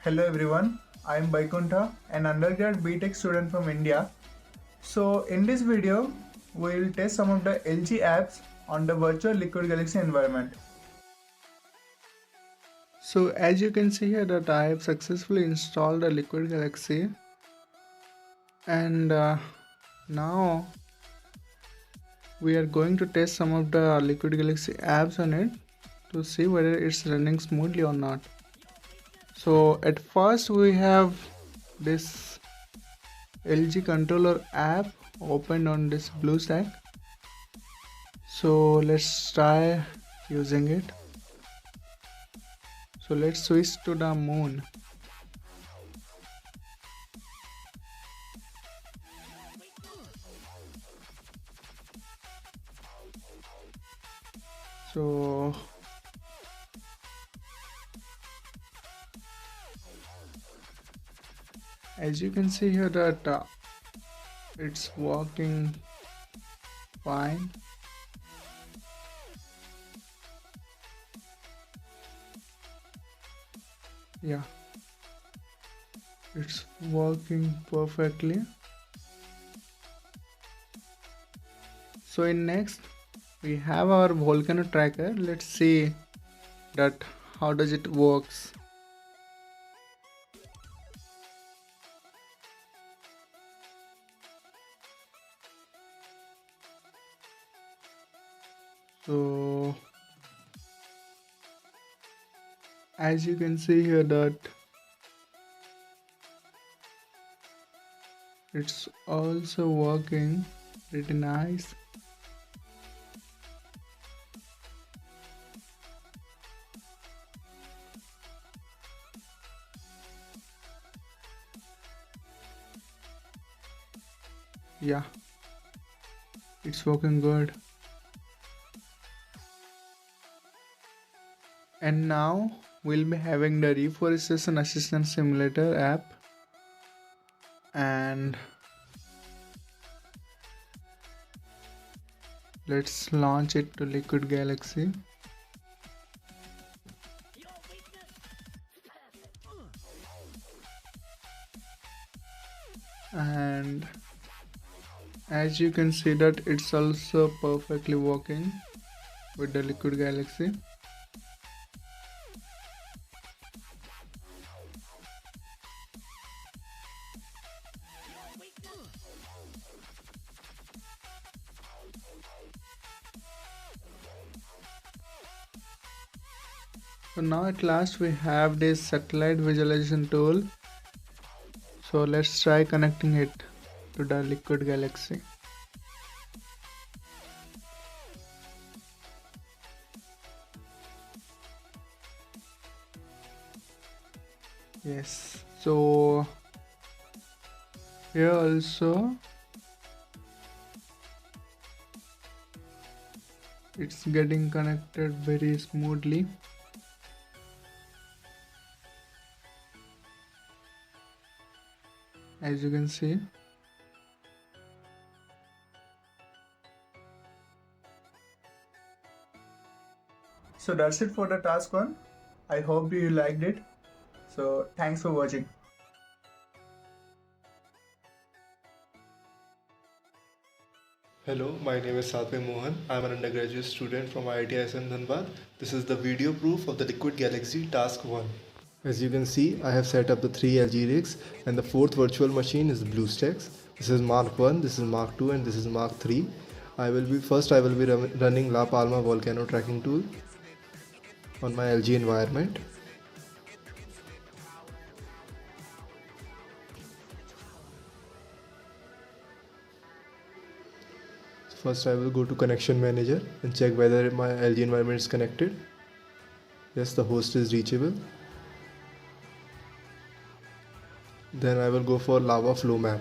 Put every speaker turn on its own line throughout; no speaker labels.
Hello everyone, I am Baikuntha, an undergrad BTech student from India. So in this video, we will test some of the LG apps on the virtual Liquid Galaxy environment. So as you can see here that I have successfully installed the Liquid Galaxy and now we are going to test some of the Liquid Galaxy apps on it to see whether it's running smoothly or not. So at first we have this LG controller app opened on this BlueStack. So let's try using it. So let's switch to the moon. So as you can see here that it's working fine. Yeah, it's working perfectly. So in next we have our Volcano Tracker. Let's see that how does it works. So as you can see here that it's also working pretty nice. Yeah, it's working good. And now we'll be having the Refor Assistant Simulator app, and let's launch it to Liquid Galaxy. And as you can see that it's also perfectly working with the Liquid Galaxy. So now at last we have this satellite visualization tool. So let's try connecting it to the Liquid Galaxy. Yes, so here also it's getting connected very smoothly. As you can see. So that's it for the task 1. I hope you liked it. So thanks for watching.
Hello, my name is Satve Mohan. I'm an undergraduate student from IIT ISM Dhanbad. This is the video proof of the Liquid Galaxy Task 1. As you can see, I have set up the 3 LG rigs and the 4th virtual machine is BlueStacks. This is Mark 1, this is Mark 2 and this is Mark 3. I will be running La Palma Volcano Tracking tool on my LG environment. First I will go to connection manager and check whether my LG environment is connected. Yes, the host is reachable. Then I will go for lava flow map.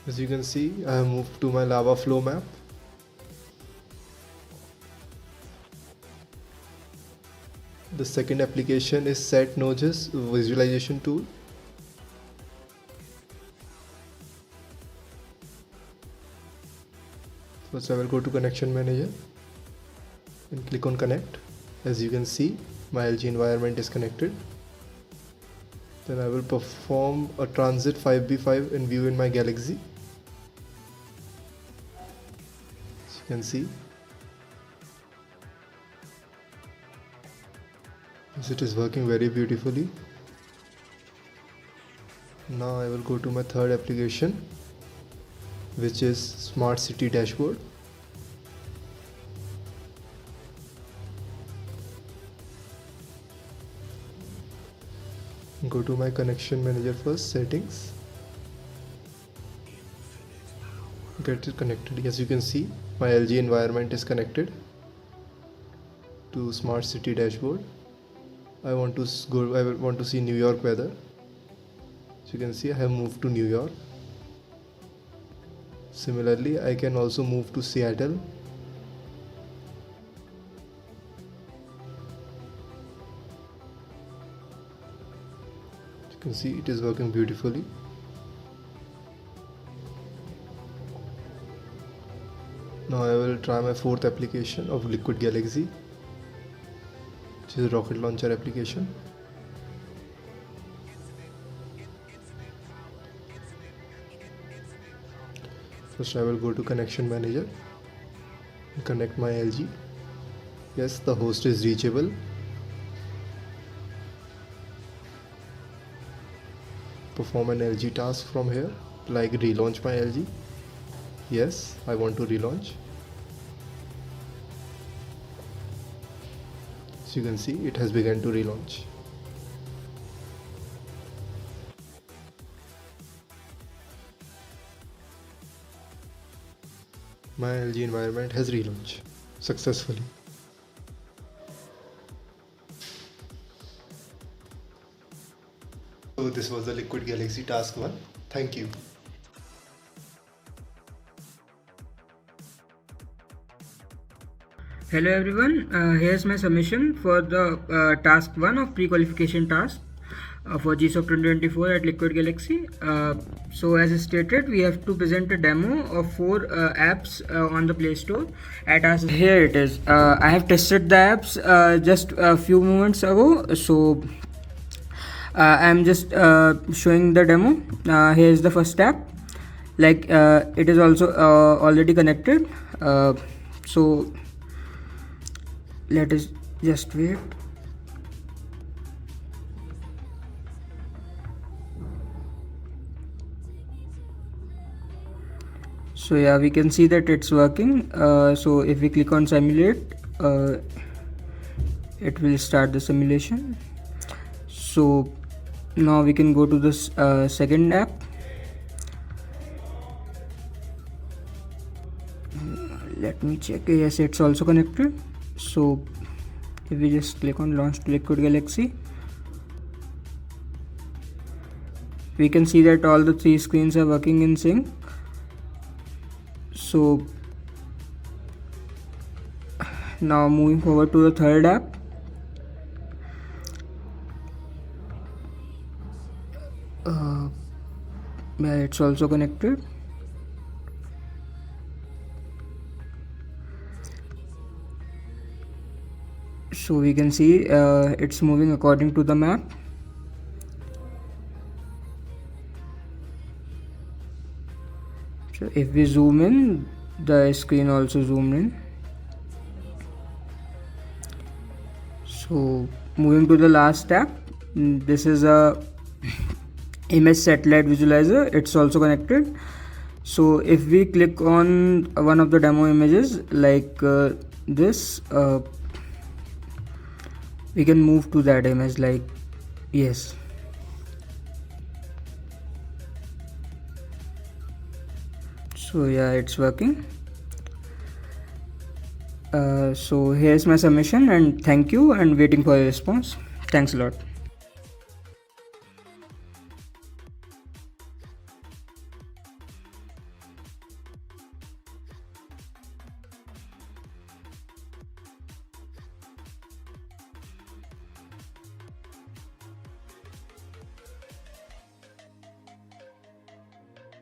As you can see, I have moved to my lava flow map. The second application is Set Nodes visualization tool. First I will go to connection manager and click on connect. As you can see, my LG environment is connected. Then I will perform a transit 5v5 in view in my Galaxy. As you can see, it is working very beautifully. Now I will go to my third application, which is Smart City Dashboard. Go to my connection manager first, settings, get it connected. As you can see, my LG environment is connected to Smart City Dashboard. I want to see New York weather. As you can see, I have moved to New York. Similarly, I can also move to Seattle. As you can see, it is working beautifully. Now I will try my fourth application of Liquid Galaxy, which is a rocket launcher application. First I will go to connection manager and connect my LG. Yes, the host is reachable. Perform an LG task from here, like relaunch my LG. Yes, I want to relaunch. As you can see, it has begun to relaunch. My LG environment has relaunched successfully. So this was the Liquid Galaxy Task 1. Thank you.
Hello everyone, here's my submission for the task 1 of pre-qualification task for GSoC 2024 at Liquid Galaxy. So as stated, we have to present a demo of 4 apps on the Play Store at us. Here it is. I have tested the apps just a few moments ago, so I'm just showing the demo. Here's the first app. Like it is also already connected, so let us just wait. So yeah, we can see that it's working. So if we click on simulate, it will start the simulation. So now we can go to this second app. Let me check. Yes, it's also connected. So if we just click on launch to Liquid Galaxy, we can see that all the 3 screens are working in sync. So now moving forward to the third app. Yeah, it's also connected. So we can see it's moving according to the map. So if we zoom in, the screen also zoomed in. So moving to the last app, this is a image satellite visualizer. It's also connected. So if we click on one of the demo images like this, we can move to that image, like yes. So yeah, it's working. So here's my submission, and thank you, and waiting for your response. Thanks a lot.